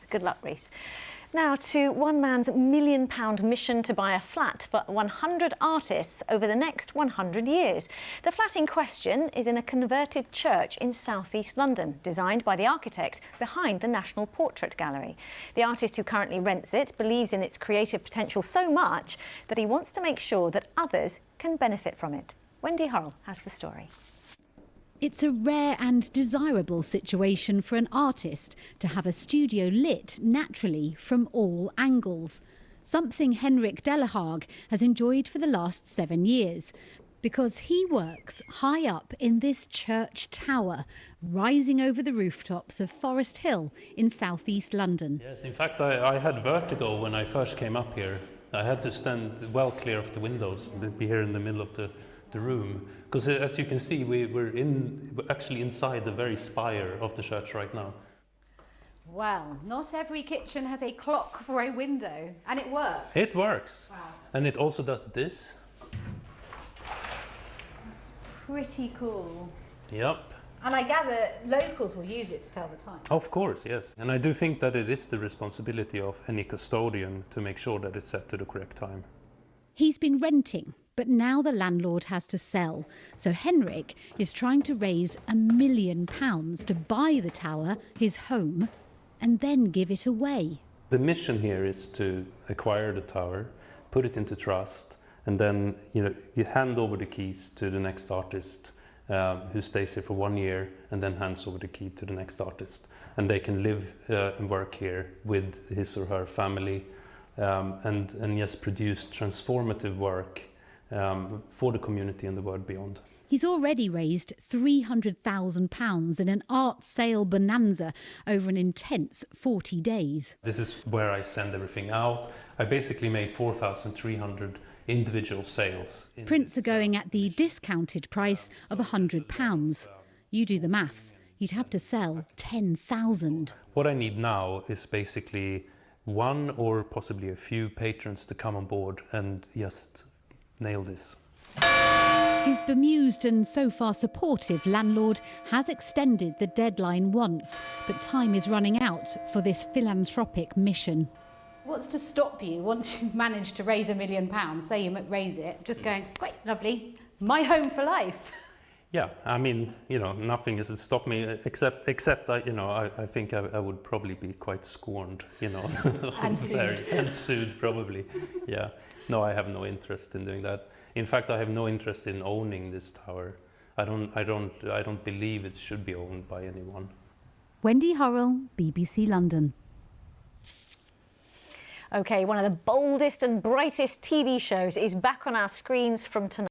Good luck, Reese. Now to one man's £1 million mission to buy a flat for 100 artists over the next 100 years. The flat in question is in a converted church in South East London, designed by the architect behind the National Portrait Gallery. The artist who currently rents it believes in its creative potential so much that he wants to make sure that others can benefit from it. Wendy Hurrell has the story. It's a rare and desirable situation for an artist to have a studio lit naturally from all angles. Something Henrik Delehag has enjoyed for the last 7 years, because he works high up in this church tower, rising over the rooftops of Forest Hill in South East London. Yes, in fact, I had vertigo when I first came up here. I had to stand well clear of the windows, be here in the middle of the room, because as you can see, we're actually inside the very spire of the church right now. Well, not every kitchen has a clock for a window, and it works. It works. Wow. And it also does this. That's pretty cool. Yep. And I gather locals will use it to tell the time. Of course, yes. And I do think that it is the responsibility of any custodian to make sure that it's set to the correct time. He's been renting, but now the landlord has to sell. So Henrik is trying to raise £1 million to buy the tower, his home, and then give it away. The mission here is to acquire the tower, put it into trust, and then you hand over the keys to the next artist who stays here for 1 year and then hands over the key to the next artist. And they can live and work here with his or her family and yes, produce transformative work for the community and the world beyond. He's already raised £300,000 in an art sale bonanza over an intense 40 days. This is where I send everything out. I basically made 4,300 individual sales. Prints are going at the discounted price of £100. You do the maths, you'd have to sell 10,000. What I need now is basically one or possibly a few patrons to come on board and just nail this. His bemused and so far supportive landlord has extended the deadline once, but time is running out for this philanthropic mission. What's to stop you once you've managed to raise £1 million, say you raise it, just going, great, lovely, my home for life? Yeah, I mean, nothing has stopped me except I think I would probably be quite scorned, And sued. And sued, probably. Yeah. No, I have no interest in doing that. In fact, I have no interest in owning this tower. I don't believe it should be owned by anyone. Wendy Hurrell, BBC London. OK, one of the boldest and brightest TV shows is back on our screens from tonight.